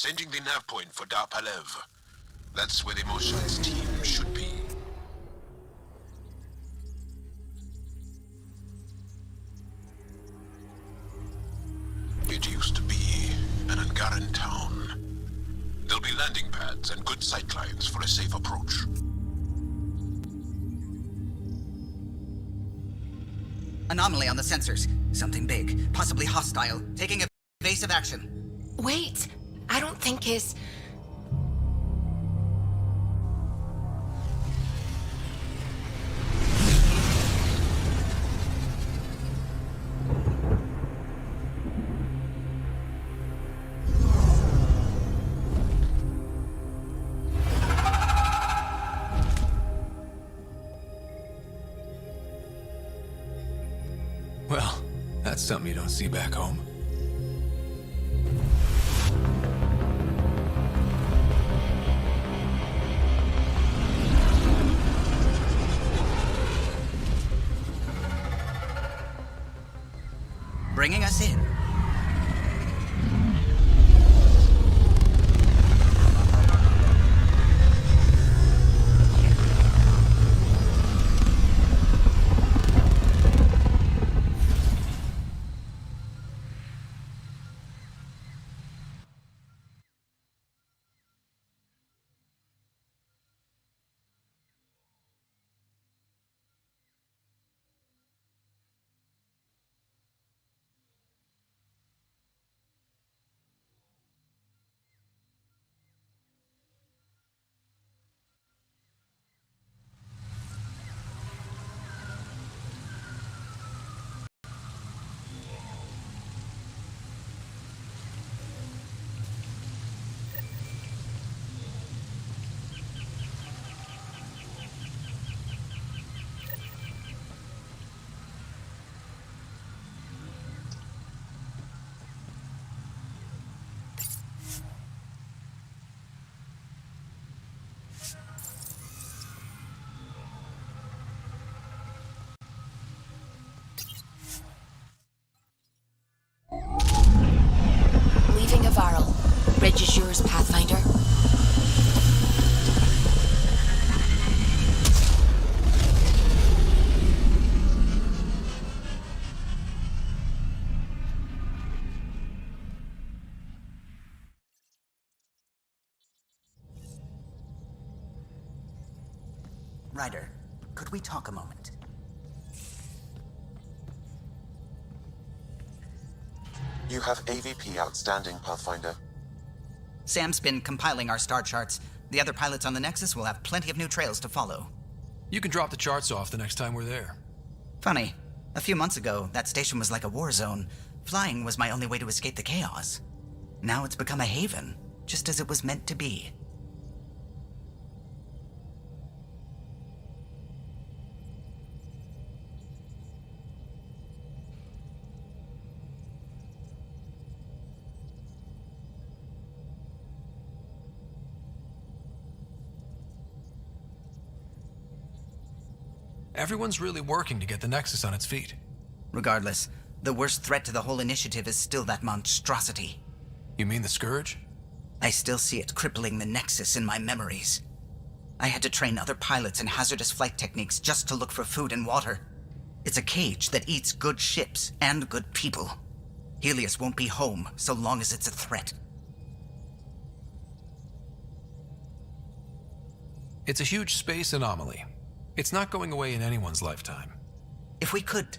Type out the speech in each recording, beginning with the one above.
Sending the nav point for Dar Palev. That's where the Mosha's team should be. It used to be an Angaran town. There'll be landing pads and good sightlines for a safe approach. Anomaly on the sensors. Something big, possibly hostile, taking evasive action. Wait, I don't think his... Well, that's something you don't see back home. Bringing us in. Leaving a Varl. Bridge is yours, Pathfinder. Ryder, could we talk a moment? You have AVP outstanding, Pathfinder. Sam's been compiling our star charts. The other pilots on the Nexus will have plenty of new trails to follow. You can drop the charts off the next time we're there. Funny, a few months ago, that station was like a war zone. Flying was my only way to escape the chaos. Now it's become a haven, just as it was meant to be. Everyone's really working to get the Nexus on its feet. Regardless, the worst threat to the whole initiative is still that monstrosity. You mean the Scourge? I still see it crippling the Nexus in my memories. I had to train other pilots in hazardous flight techniques just to look for food and water. It's a cage that eats good ships and good people. Helios won't be home so long as it's a threat. It's a huge space anomaly. It's not going away in anyone's lifetime. If we could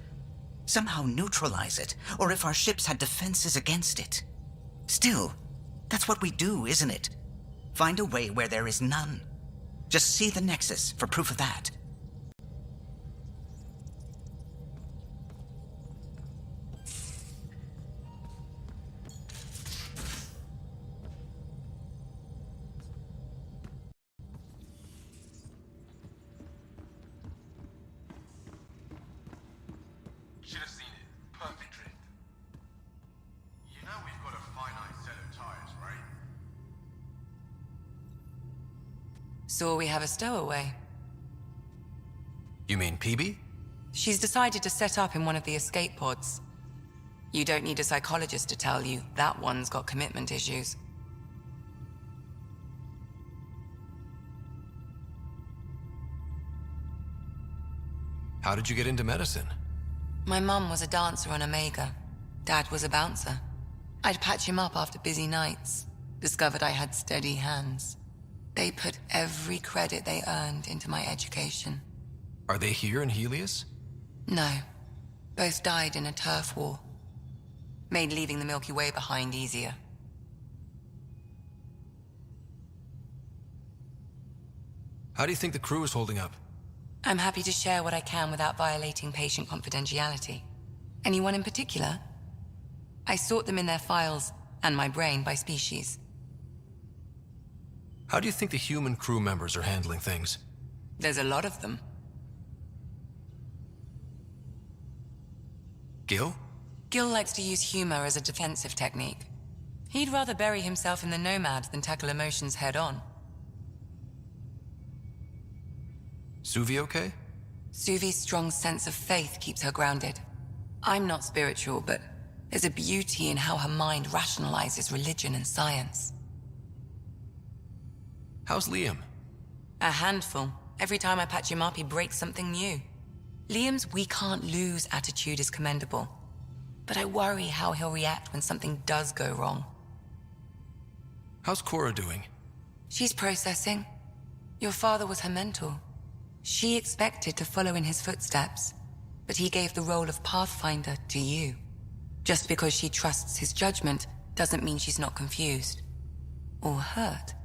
somehow neutralize it, or if our ships had defenses against it. Still, that's what we do, isn't it? Find a way where there is none. Just see the Nexus for proof of that. Should have seen it. Perfect drift. You know we've got a finite set of tires, right? So we have a stowaway. You mean PB? She's decided to set up in one of the escape pods. You don't need a psychologist to tell you that one's got commitment issues. How did you get into medicine? My mum was a dancer on Omega. Dad was a bouncer. I'd patch him up after busy nights. Discovered I had steady hands. They put every credit they earned into my education. Are they here in Helios? No. Both died in a turf war. Made leaving the Milky Way behind easier. How do you think the crew is holding up? I'm happy to share what I can without violating patient confidentiality. Anyone in particular? I sort them in their files, and my brain by species. How do you think the human crew members are handling things? There's a lot of them. Gil? Gil likes to use humor as a defensive technique. He'd rather bury himself in the Nomad than tackle emotions head-on. Suvi okay? Suvi's strong sense of faith keeps her grounded. I'm not spiritual, but there's a beauty in how her mind rationalizes religion and science. How's Liam? A handful. Every time I patch him up, he breaks something new. Liam's "we can't lose" attitude is commendable. But I worry how he'll react when something does go wrong. How's Cora doing? She's processing. Your father was her mentor. She expected to follow in his footsteps, but he gave the role of Pathfinder to you. Just because she trusts his judgment doesn't mean she's not confused. Or hurt.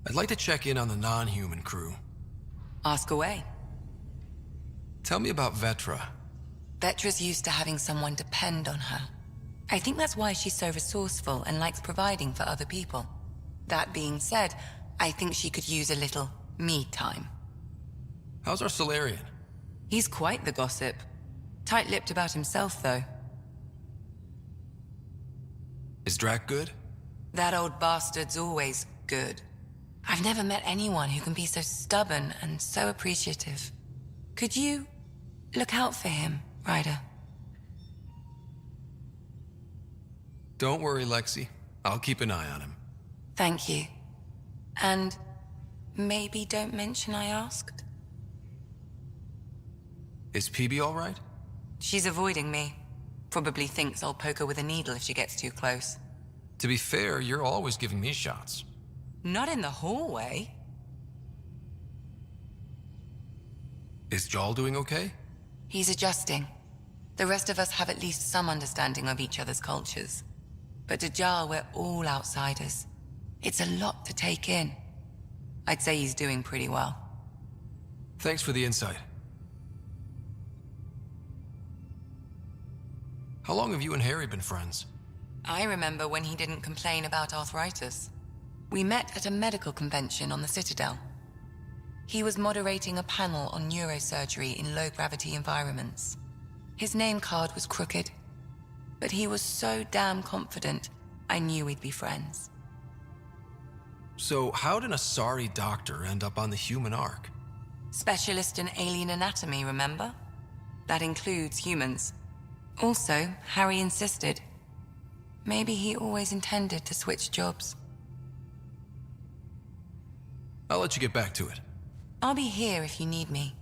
I'd like to check in on the non-human crew. Ask away. Tell me about Vetra. Vetra's used to having someone depend on her. I think that's why she's so resourceful and likes providing for other people. That being said, I think she could use a little me time. How's our Solarian? He's quite the gossip. Tight-lipped about himself, though. Is Drac good? That old bastard's always good. I've never met anyone who can be so stubborn and so appreciative. Could you look out for him, Ryder? Don't worry, Lexi. I'll keep an eye on him. Thank you. And maybe don't mention I asked? Is PB all right? She's avoiding me. Probably thinks I'll poke her with a needle if she gets too close. To be fair, you're always giving me shots. Not in the hallway. Is Jal doing okay? He's adjusting. The rest of us have at least some understanding of each other's cultures. But to Jal, we're all outsiders. It's a lot to take in. I'd say he's doing pretty well. Thanks for the insight. How long have you and Harry been friends? I remember when he didn't complain about arthritis. We met at a medical convention on the Citadel. He was moderating a panel on neurosurgery in low-gravity environments. His name card was crooked, but he was so damn confident, I knew we'd be friends. So how did a sorry doctor end up on the human ark? Specialist in alien anatomy, remember? That includes humans. Also, Harry insisted. Maybe he always intended to switch jobs. I'll let you get back to it. I'll be here if you need me.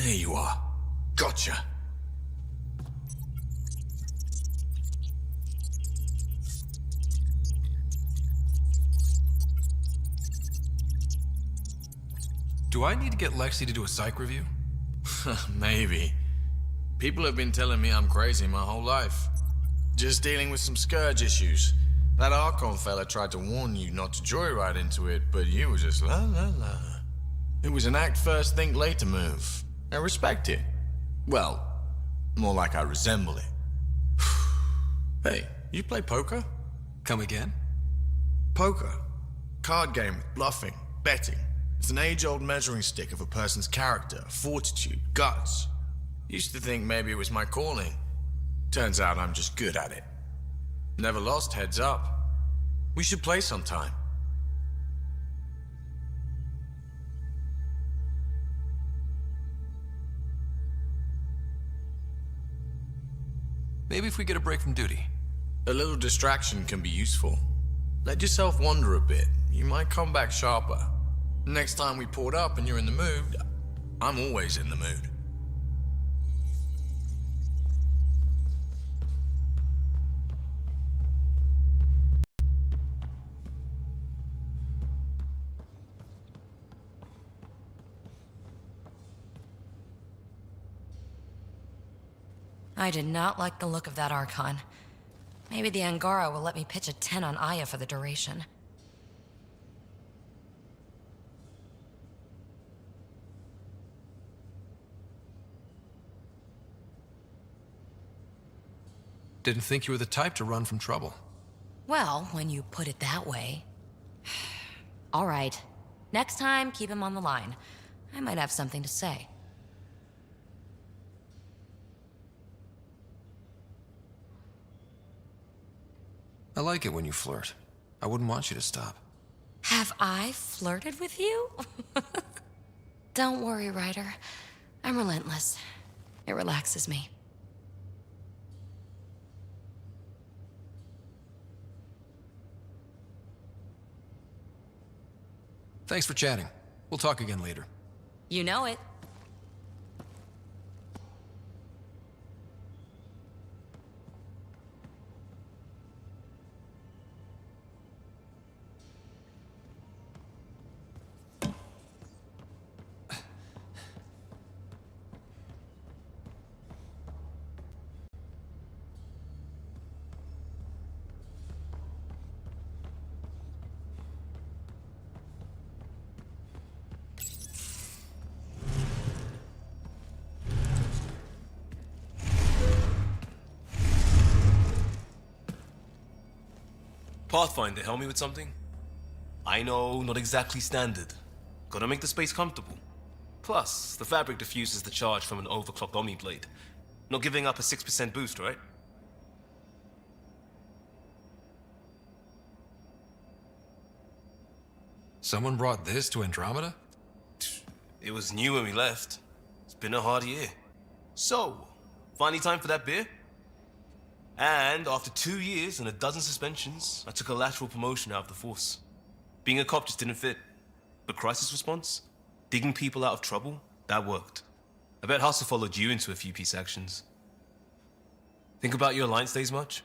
There you are. Gotcha. Do I need to get Lexi to do a psych review? Maybe. People have been telling me I'm crazy my whole life. Just dealing with some scourge issues. That Archon fella tried to warn you not to joyride into it, but you were just la la la. It was an act first, think later move. I respect it. Well, more like I resemble it. Hey, you play poker? Come again? Poker. Card game with bluffing, betting. It's an age-old measuring stick of a person's character, fortitude, guts. Used to think maybe it was my calling. Turns out I'm just good at it. Never lost, heads up. We should play sometime. Maybe if we get a break from duty. A little distraction can be useful. Let yourself wander a bit. You might come back sharper. Next time we port up and you're in the mood, I'm always in the mood. I did not like the look of that Archon. Maybe the Angara will let me pitch a 10 on Aya for the duration. Didn't think you were the type to run from trouble. Well, when you put it that way. All right. Next time, keep him on the line. I might have something to say. I like it when you flirt. I wouldn't want you to stop. Have I flirted with you? Don't worry, Ryder. I'm relentless. It relaxes me. Thanks for chatting. We'll talk again later. You know it. Pathfinder, help me with something? I know, not exactly standard. Gotta make the space comfortable. Plus, the fabric diffuses the charge from an overclocked Omni blade. Not giving up a 6% boost, right? Someone brought this to Andromeda? It was new when we left. It's been a hard year. So, finally time for that beer? And after 2 years and a dozen suspensions, I took a lateral promotion out of the force. Being a cop just didn't fit. But crisis response? Digging people out of trouble? That worked. I bet Hustle followed you into a few peace actions. Think about your Alliance days much?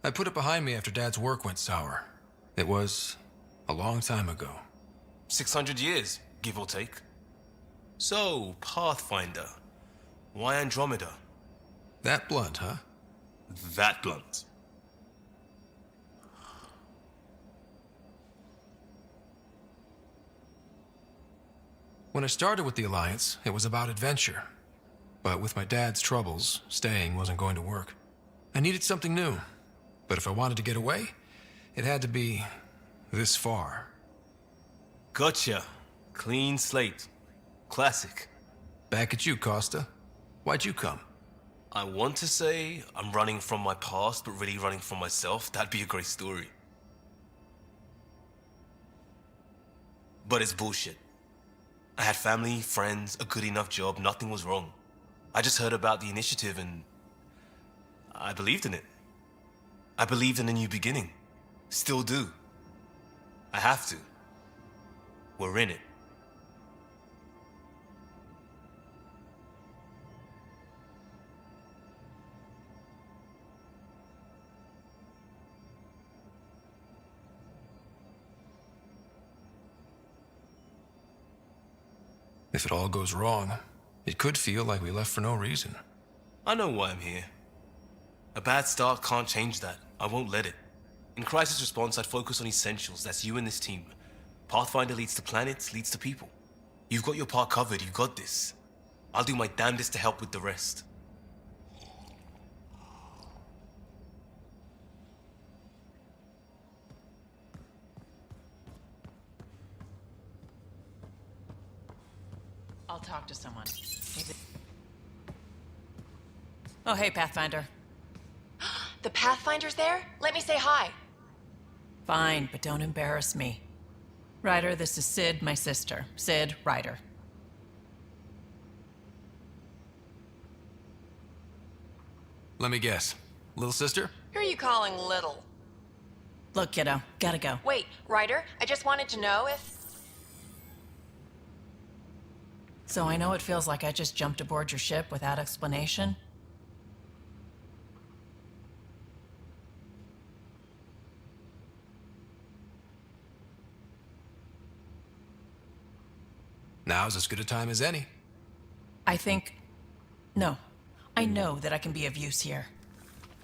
I put it behind me after Dad's work went sour. It was a long time ago. 600 years, give or take. So, Pathfinder. Why Andromeda? That blunt, huh? That blunt. When I started with the Alliance, it was about adventure. But with my dad's troubles, staying wasn't going to work. I needed something new. But if I wanted to get away, it had to be this far. Gotcha. Clean slate. Classic. Back at you, Costa. Why'd you come? I want to say I'm running from my past, but really running from myself. That'd be a great story. But it's bullshit. I had family, friends, a good enough job, nothing was wrong. I just heard about the initiative and I believed in it. I believed in a new beginning. Still do. I have to. We're in it. If it all goes wrong, it could feel like we left for no reason. I know why I'm here. A bad start can't change that. I won't let it. In crisis response, I'd focus on essentials. That's you and this team. Pathfinder leads to planets, leads to people. You've got your part covered. You got this. I'll do my damnedest to help with the rest. I'll talk to someone. Maybe. Oh, hey, Pathfinder. The Pathfinder's there? Let me say hi. Fine, but don't embarrass me. Ryder, this is Sid, my sister. Sid, Ryder. Let me guess. Little sister? Who are you calling little? Look, kiddo, gotta go. Wait, Ryder, I just wanted to know if... So I know it feels like I just jumped aboard your ship without explanation. Now's as good a time as any. No. I know that I can be of use here.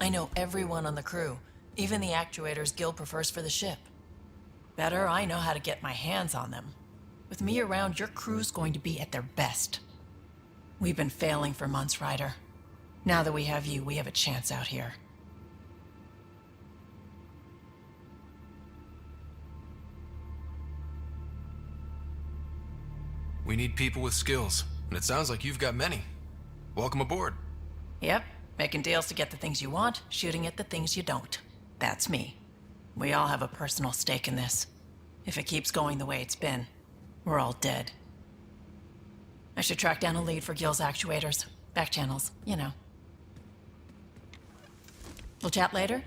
I know everyone on the crew, even the actuators Gil prefers for the ship. Better, I know how to get my hands on them. With me around, your crew's going to be at their best. We've been failing for months, Ryder. Now that we have you, we have a chance out here. We need people with skills, and it sounds like you've got many. Welcome aboard. Yep, making deals to get the things you want, shooting at the things you don't. That's me. We all have a personal stake in this. If it keeps going the way it's been, we're all dead. I should track down a lead for Gil's actuators. Back channels, you know. We'll chat later?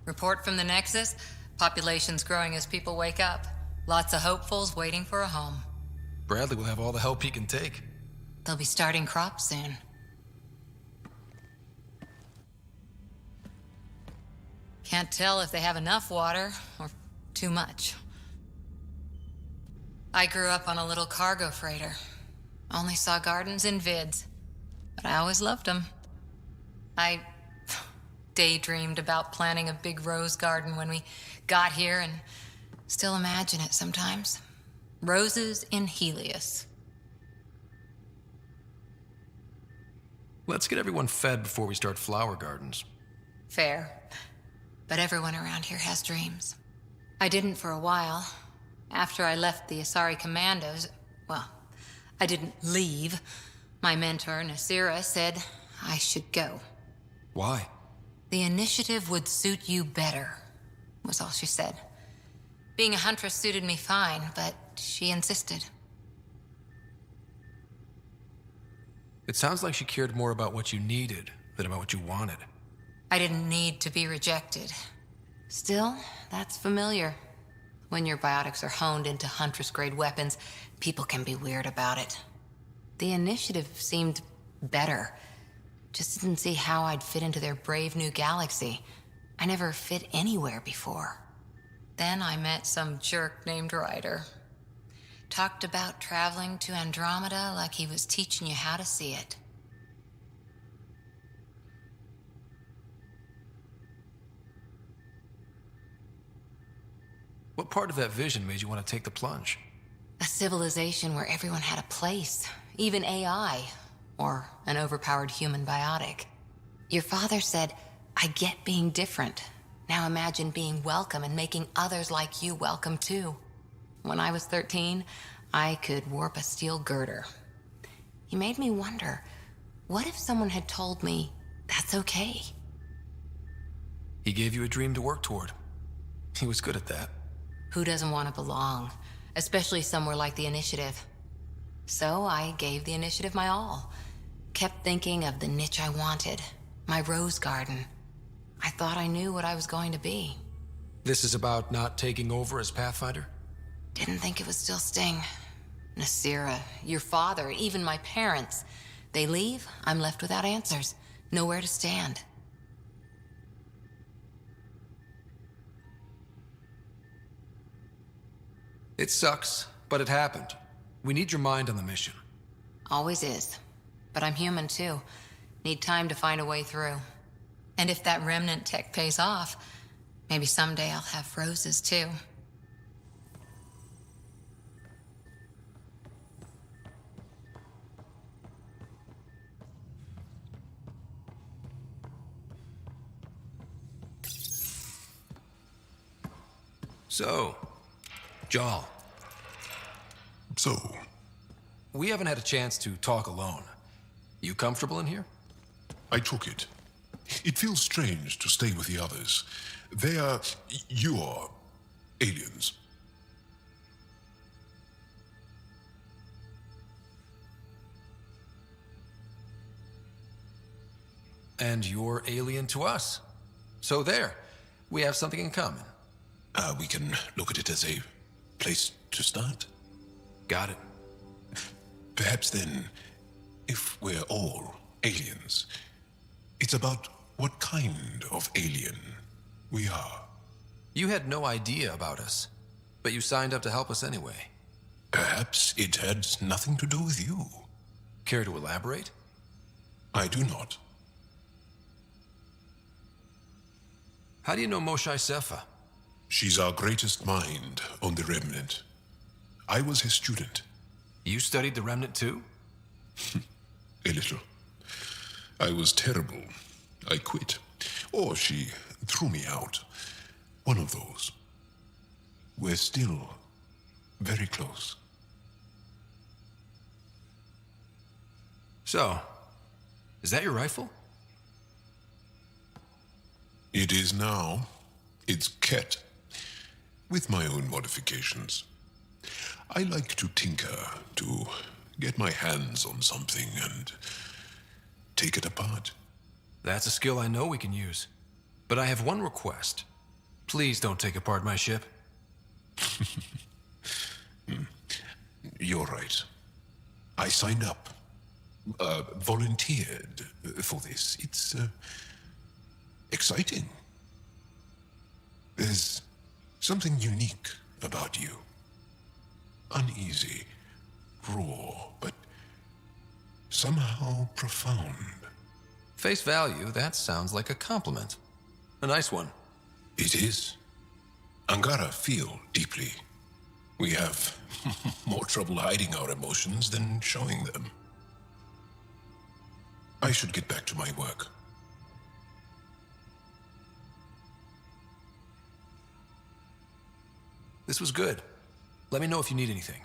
Report from the Nexus. Population's growing as people wake up. Lots of hopefuls waiting for a home. Bradley will have all the help he can take. They'll be starting crops soon. Can't tell if they have enough water or too much. I grew up on a little cargo freighter. Only saw gardens in vids, but I always loved them. I daydreamed about planting a big rose garden when we got here and still imagine it sometimes. Roses in Helios. Let's get everyone fed before we start flower gardens. Fair. But everyone around here has dreams. I didn't for a while. After I left the Asari Commandos, well, I didn't leave. My mentor, Nasira, said I should go. Why? The initiative would suit you better, was all she said. Being a huntress suited me fine, but she insisted. It sounds like she cared more about what you needed than about what you wanted. I didn't need to be rejected. Still, that's familiar. When your biotics are honed into Huntress-grade weapons, people can be weird about it. The initiative seemed better. Just didn't see how I'd fit into their brave new galaxy. I never fit anywhere before. Then I met some jerk named Ryder. Talked about traveling to Andromeda like he was teaching you how to see it. What part of that vision made you want to take the plunge? A civilization where everyone had a place, even AI, or an overpowered human biotic. Your father said, I get being different. Now imagine being welcome and making others like you welcome too. When I was 13, I could warp a steel girder. He made me wonder, what if someone had told me that's okay? He gave you a dream to work toward. He was good at that. Who doesn't want to belong? Especially somewhere like the Initiative. So I gave the Initiative my all. Kept thinking of the niche I wanted. My rose garden. I thought I knew what I was going to be. This is about not taking over as Pathfinder? Didn't think it would still sting. Nasira, your father, even my parents. They leave, I'm left without answers. Nowhere to stand. It sucks, but it happened. We need your mind on the mission. Always is. But I'm human too. Need time to find a way through. And if that remnant tech pays off, maybe someday I'll have roses too. So, Jal. So, We haven't had a chance to talk alone. You comfortable in here? I took it. It feels strange to stay with the others. They are your aliens. And you're alien to us. So there, we have something in common. We can look at it as a place to start. Got it. Perhaps then, if we're all aliens, it's about what kind of alien we are. You had no idea about us, but you signed up to help us anyway. Perhaps it had nothing to do with you. Care to elaborate? I do not. How do you know Moshae Sefa? She's our greatest mind on the Remnant. I was his student. You studied the Remnant too? A little. I was terrible. I quit. Or she threw me out. One of those. We're still very close. So, is that your rifle? It is now. It's Ket. With my own modifications. I like to tinker, to get my hands on something and take it apart. That's a skill I know we can use. But I have one request. Please don't take apart my ship. You're right. I signed up. Volunteered for this. It's exciting. There's something unique about you. Uneasy, raw, but somehow profound. Face value, that sounds like a compliment. A nice one. It is. Angara feel deeply. We have more trouble hiding our emotions than showing them. I should get back to my work. This was good. Let me know if you need anything.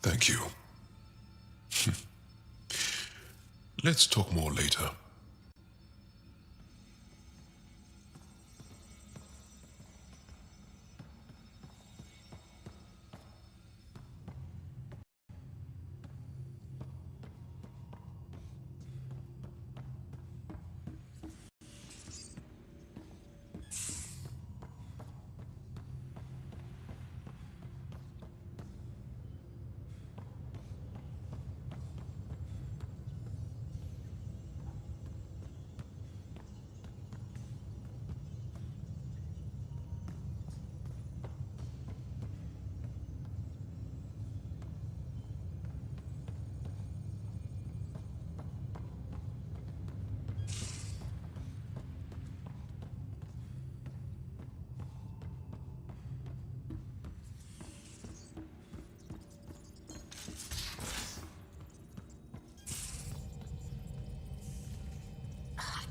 Thank you. Let's talk more later.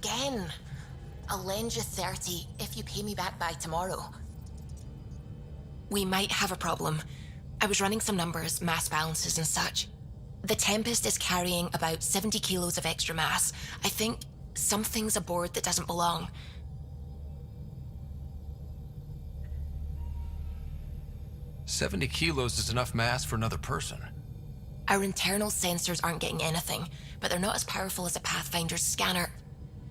Again. I'll lend you 30 if you pay me back by tomorrow. We might have a problem. I was running some numbers, mass balances and such. The Tempest is carrying about 70 kilos of extra mass. I think something's aboard that doesn't belong. 70 kilos is enough mass for another person. Our internal sensors aren't getting anything, but they're not as powerful as a Pathfinder's scanner.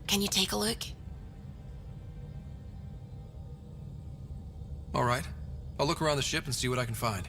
Can you take a look? All right. I'll look around the ship and see what I can find.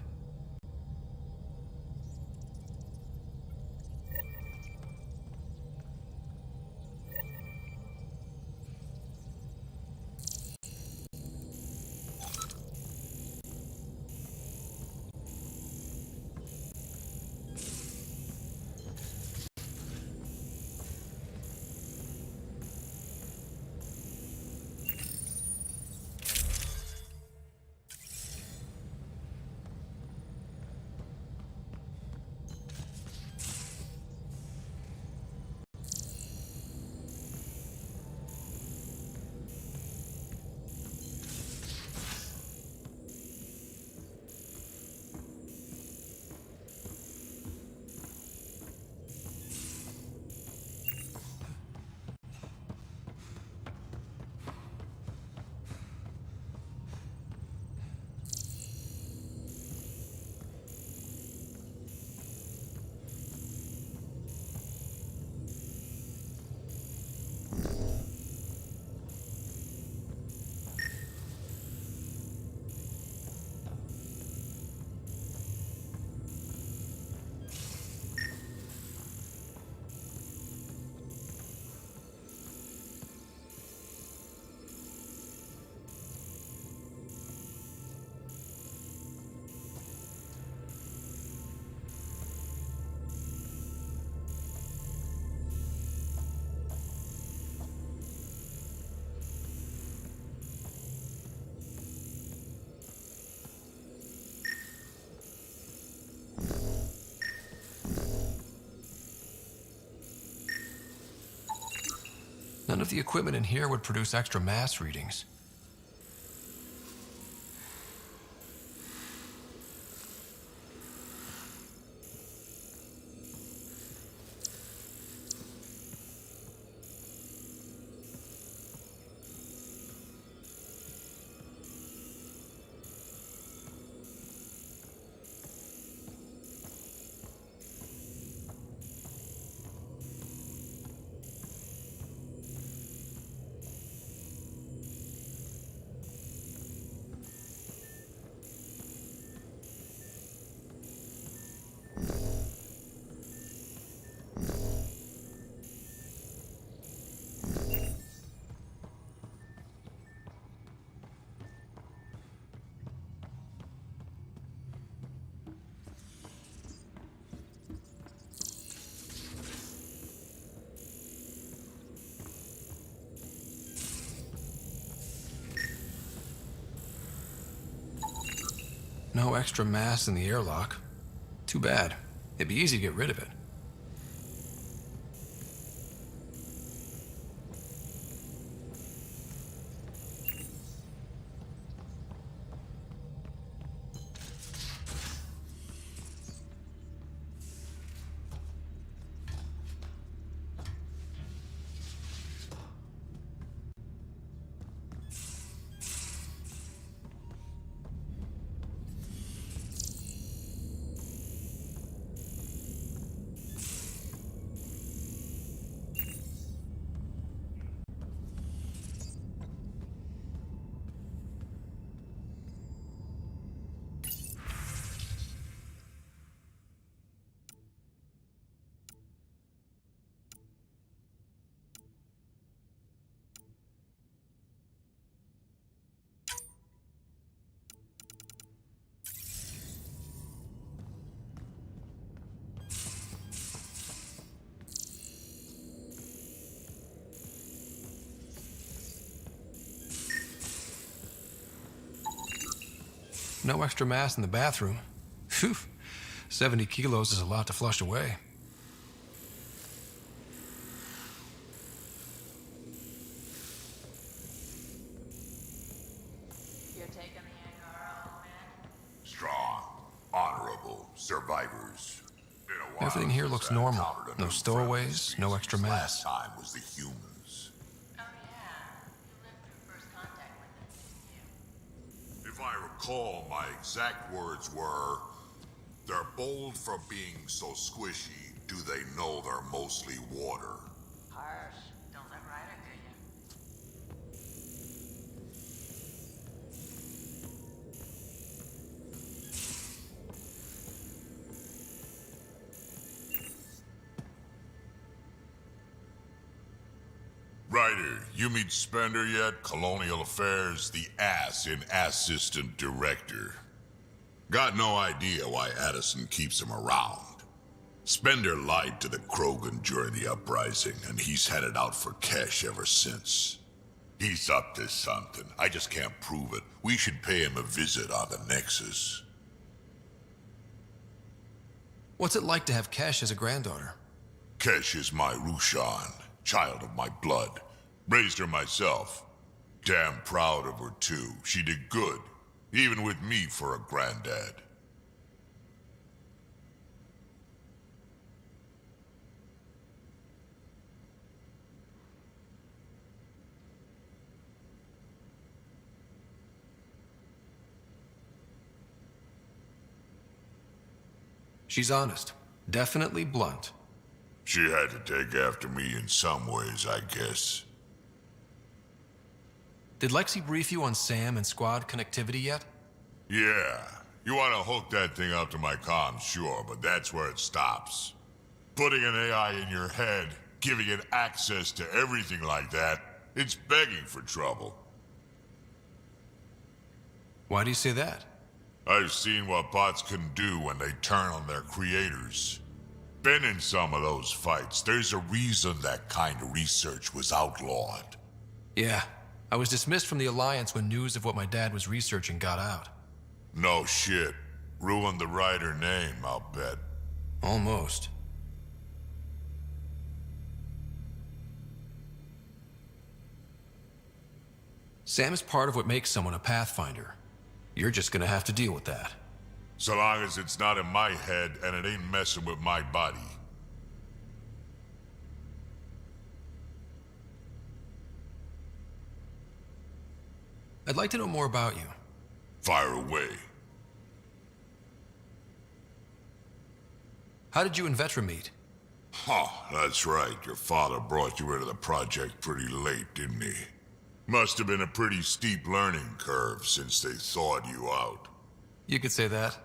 None of the equipment in here would produce extra mass readings. No extra mass in the airlock. Too bad. It'd be easy to get rid of it. No extra mass in the bathroom. Phew. 70 kilos is a lot to flush away. You're taking the anger home, man? Strong, honorable. Survivors. Been a while Everything here since looks I normal. encountered a No new stowaways, friendly no extra species. mass. Last time was the humans. Oh, yeah. You lived through first contact with them, didn't you? If I recall, my exact words were, "They're bold for being so squishy. Do they know they're mostly water?" Harsh. Don't let Ryder do you. Ryder, you meet Spender yet? Colonial Affairs, the ass in Assistant Director. Got no idea why Addison keeps him around. Spender lied to the Krogan during the uprising, and he's headed out for cash ever since. He's up to something. I just can't prove it. We should pay him a visit on the Nexus. What's it like to have Kesh as a granddaughter? Kesh is my Rushan, child of my blood. Raised her myself. Damn proud of her, too. She did good, even with me for a granddad. She's honest. Definitely blunt. She had to take after me in some ways, I guess. Did Lexi brief you on Sam and squad connectivity yet? Yeah. You want to hook that thing up to my comms, sure, but that's where it stops. Putting an AI in your head, giving it access to everything like that, it's begging for trouble. Why do you say that? I've seen what bots can do when they turn on their creators. Been in some of those fights. There's a reason that kind of research was outlawed. Yeah. I was dismissed from the Alliance when news of what my dad was researching got out. No shit. Ruined the Ryder name, I'll bet. Almost. Sam is part of what makes someone a Pathfinder. You're just gonna have to deal with that. So long as it's not in my head and it ain't messing with my body. I'd like to know more about you. Fire away. How did you and Vetra meet? Huh, that's right. Your father brought you into the project pretty late, didn't he? Must have been a pretty steep learning curve since they thawed you out. You could say that.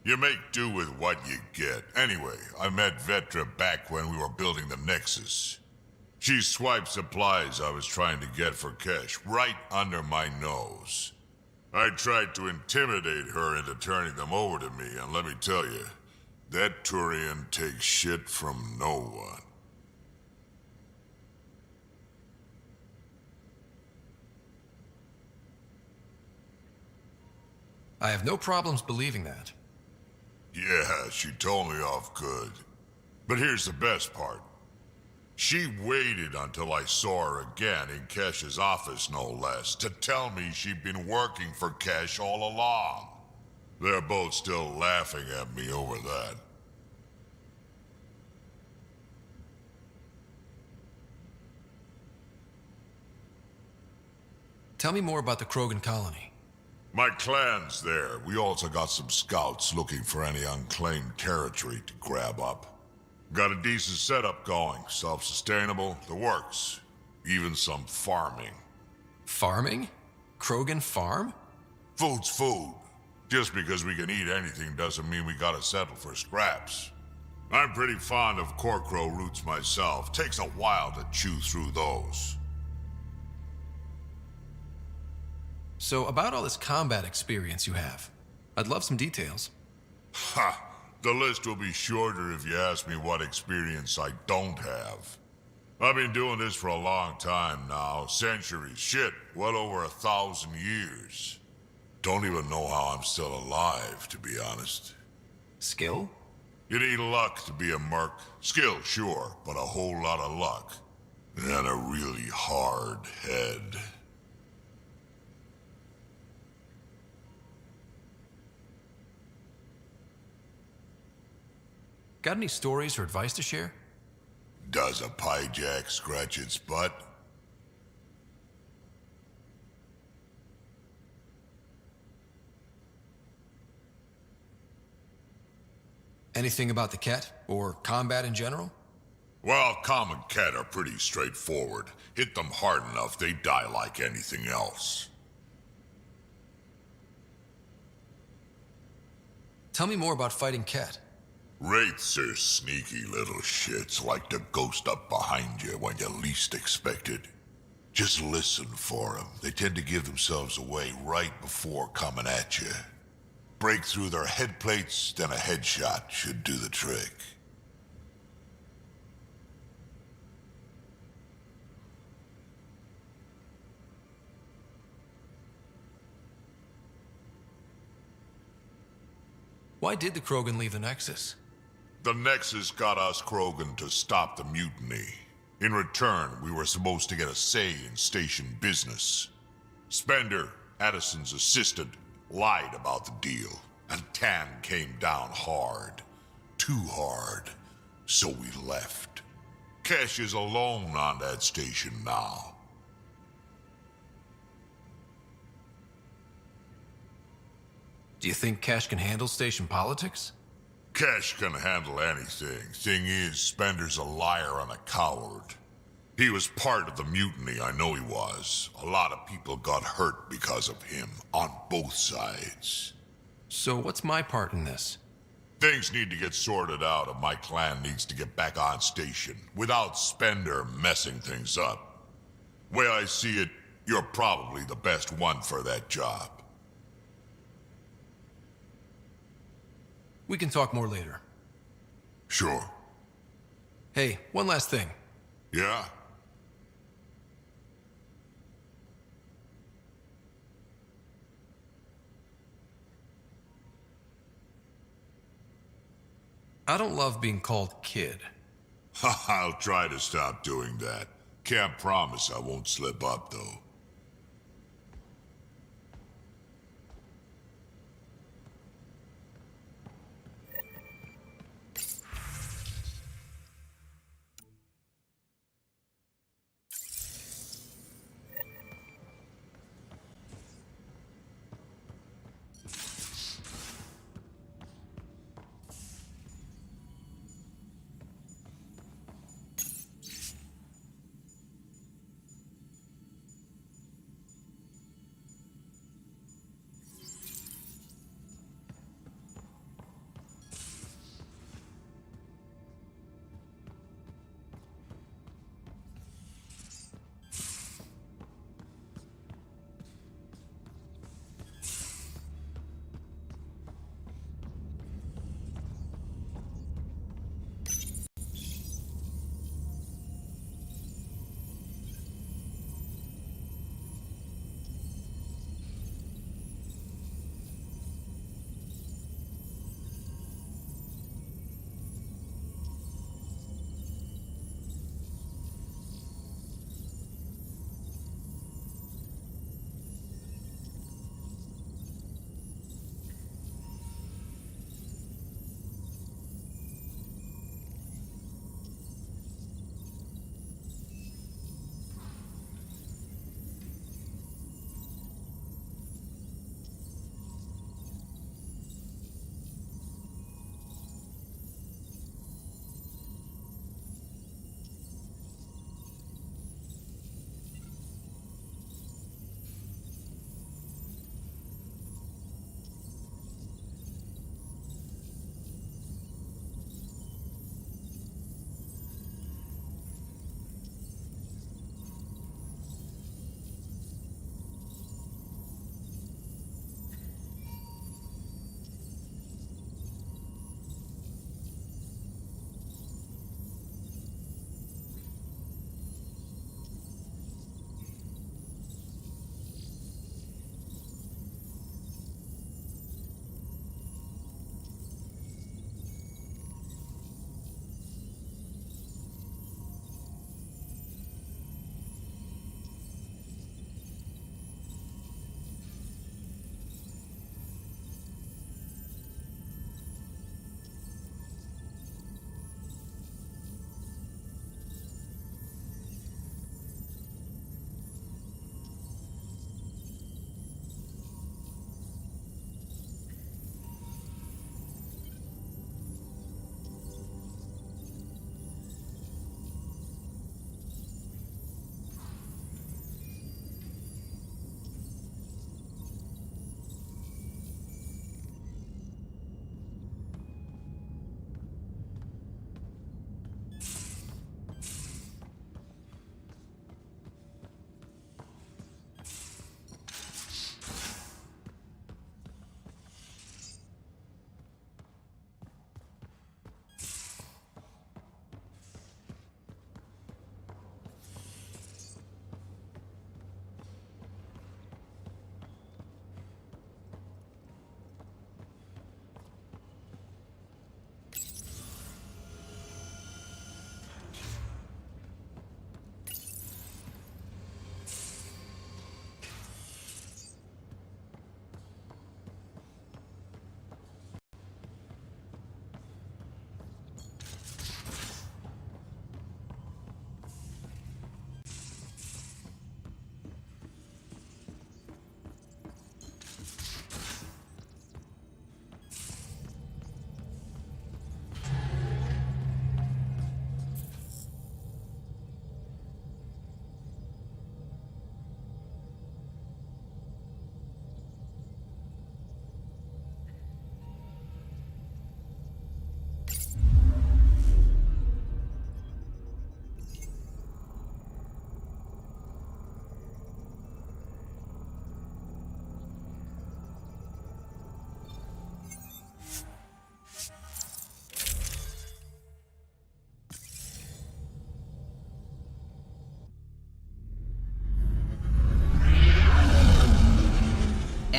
You make do with what you get. Anyway, I met Vetra back when we were building the Nexus. She swiped supplies I was trying to get for cash right under my nose. I tried to intimidate her into turning them over to me, and let me tell you, that Turian takes shit from no one. I have no problems believing that. Yeah, she told me off good. But here's the best part. She waited until I saw her again in Kesh's office, no less, to tell me she'd been working for Kesh all along. They're both still laughing at me over that. Tell me more about the Krogan colony. My clan's there. We also got some scouts looking for any unclaimed territory to grab up. Got a decent setup going. Self-sustainable, the works. Even some farming. Farming? Krogan farm? Food's food. Just because we can eat anything doesn't mean we gotta settle for scraps. I'm pretty fond of Corcrow roots myself. Takes a while to chew through those. So, about all this combat experience you have, I'd love some details. Ha! The list will be shorter if you ask me what experience I don't have. I've been doing this for a long time now. Centuries. Shit, well over 1,000 years. Don't even know how I'm still alive, to be honest. Skill? You need luck to be a merc. Skill, sure, but a whole lot of luck. And a really hard head. Got any stories or advice to share? Does a pie jack scratch its butt? Anything about the Ket, or combat in general? Well, common cat are pretty straightforward. Hit them hard enough, they die like anything else. Tell me more about fighting Ket. Wraiths are sneaky little shits, like to ghost up behind you when you least expect it. Just listen for them. They tend to give themselves away right before coming at you. Break through their head plates, then a headshot should do the trick. Why did the Krogan leave the Nexus? The Nexus got us Krogan to stop the mutiny. In return, we were supposed to get a say in station business. Spender, Addison's assistant, lied about the deal, and Tan came down hard. Too hard. So we left. Kesh is alone on that station now. Do you think Cash can handle station politics? Kesh can handle anything. Thing is, Spender's a liar and a coward. He was part of the mutiny, I know he was. A lot of people got hurt because of him, on both sides. So what's my part in this? Things need to get sorted out and my clan needs to get back on station, without Spender messing things up. Way I see it, you're probably the best one for that job. We can talk more later. Sure. Hey, one last thing. Yeah? I don't love being called kid. I'll try to stop doing that. Can't promise I won't slip up, though.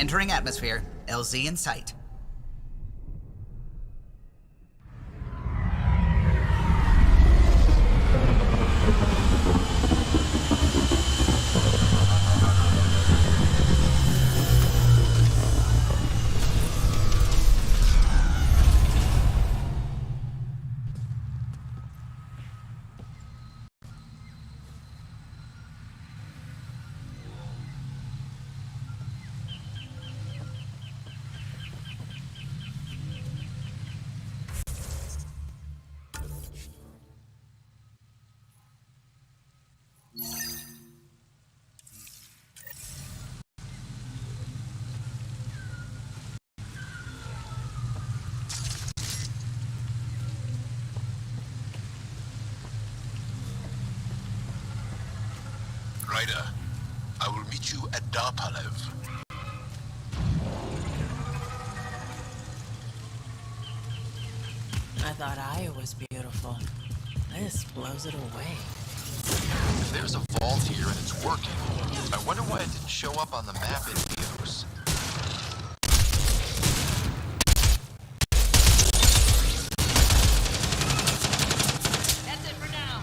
Entering atmosphere. LZ in sight. Ryder, I will meet you at Darpalev. I thought Aya was beautiful. This blows it away. If there's a vault here and it's working, I wonder why it didn't show up on the map in Neos. That's it for now.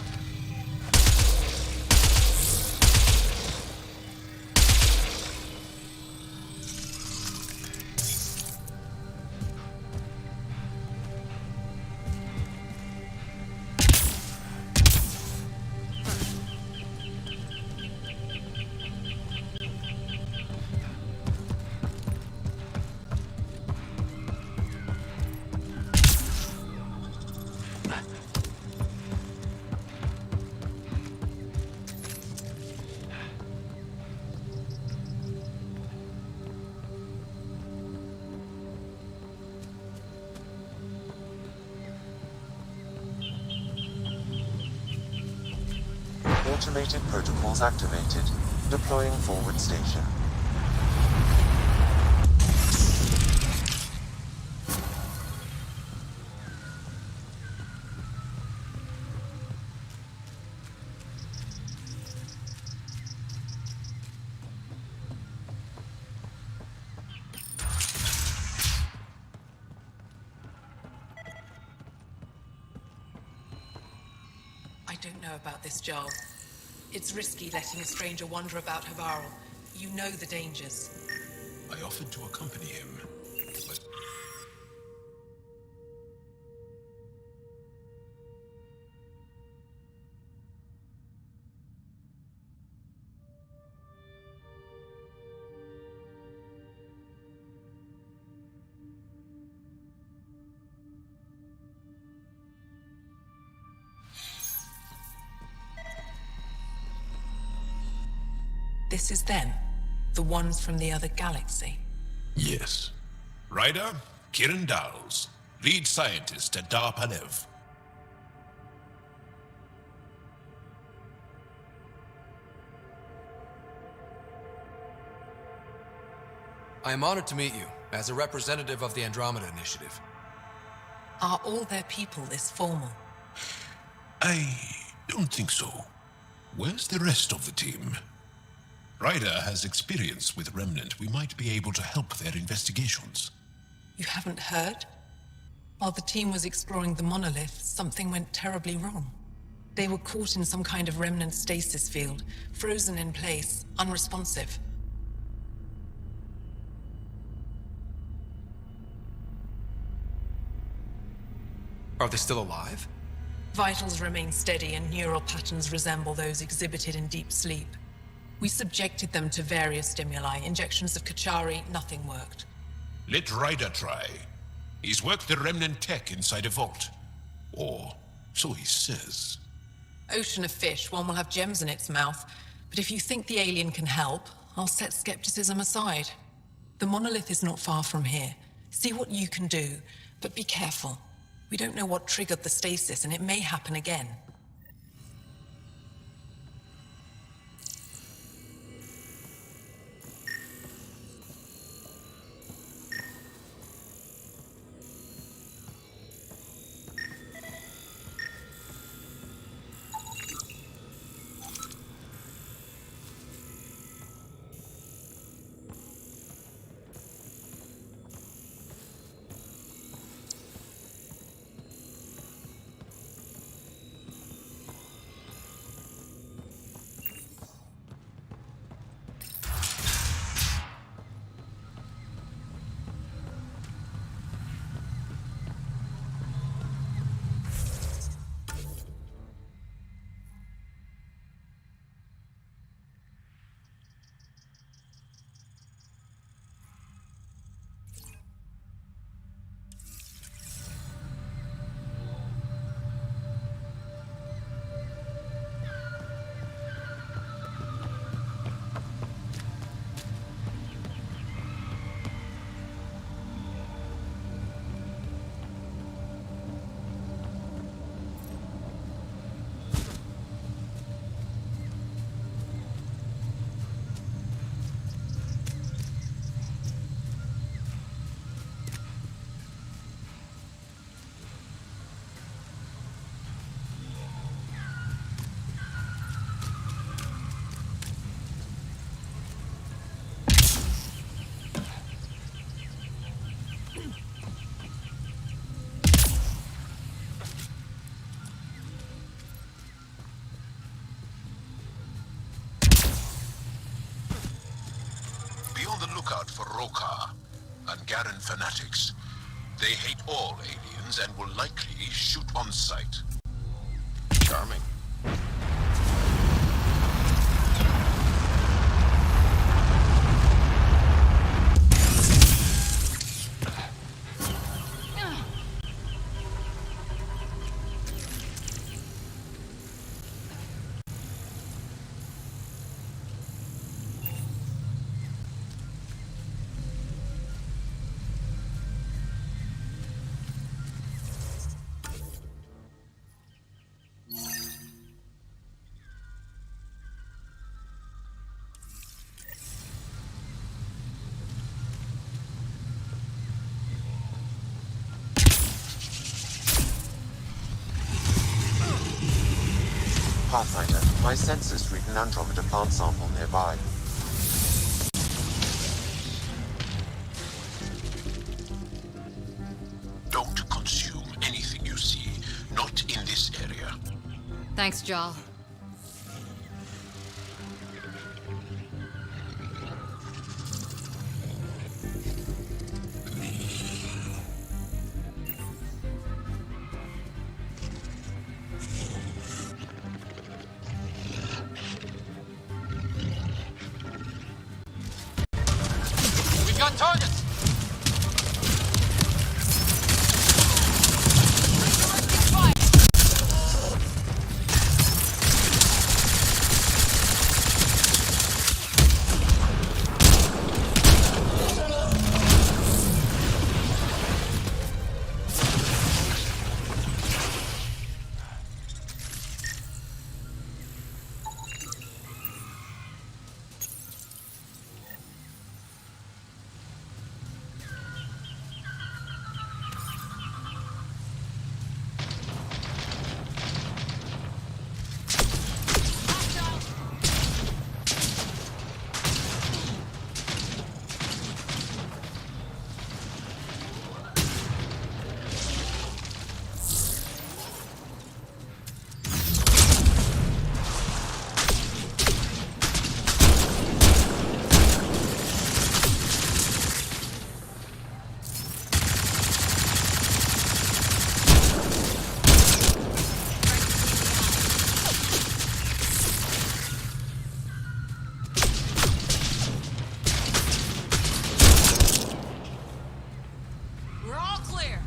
Automated protocols activated. Deploying forward station. I don't know about this job. It's risky letting a stranger wander about Havarl. You know the dangers. I offered to accompany him, but This is them. The ones from the other galaxy. yes. Ryder, Kiran Dowles, lead scientist at Darpalev. I am honored to meet you, as a representative of the Andromeda Initiative. Are all their people this formal? I don't think so. Where's the rest of the team? Ryder has experience with Remnant. We might be able to help their investigations. You haven't heard? While the team was exploring the monolith, something went terribly wrong. They were caught in some kind of remnant stasis field, frozen in place, unresponsive. Are they still alive? Vitals remain steady and neural patterns resemble those exhibited in deep sleep. We subjected them to various stimuli, injections of Kachari, nothing worked. Let Ryder try. He's worked the Remnant tech inside a vault. Or so he says. Ocean of fish, one will have gems in its mouth. But if you think the alien can help, I'll set skepticism aside. The monolith is not far from here. See what you can do, but be careful. We don't know what triggered the stasis, and it may happen again. look out for Rokar and Garen fanatics. They hate all aliens and will likely shoot on sight. Charming. Pathfinder, my sensors read an Andromeda plant sample nearby. Don't consume anything you see, not in this area. Thanks, Jal. We've got targets! We're all clear.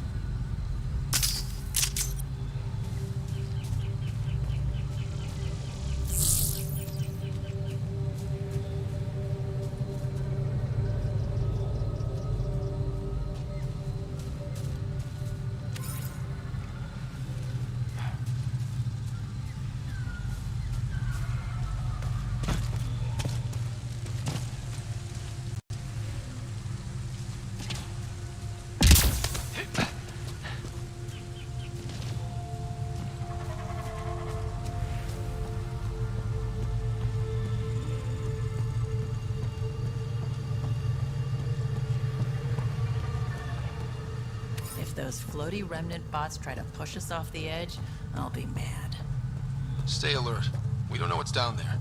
If those floaty remnant bots try to push us off the edge, I'll be mad. Stay alert. We don't know what's down there.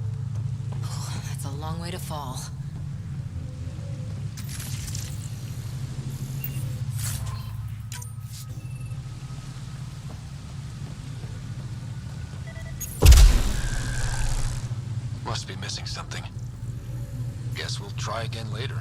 That's a long way to fall. Must be missing something. Guess we'll try again later.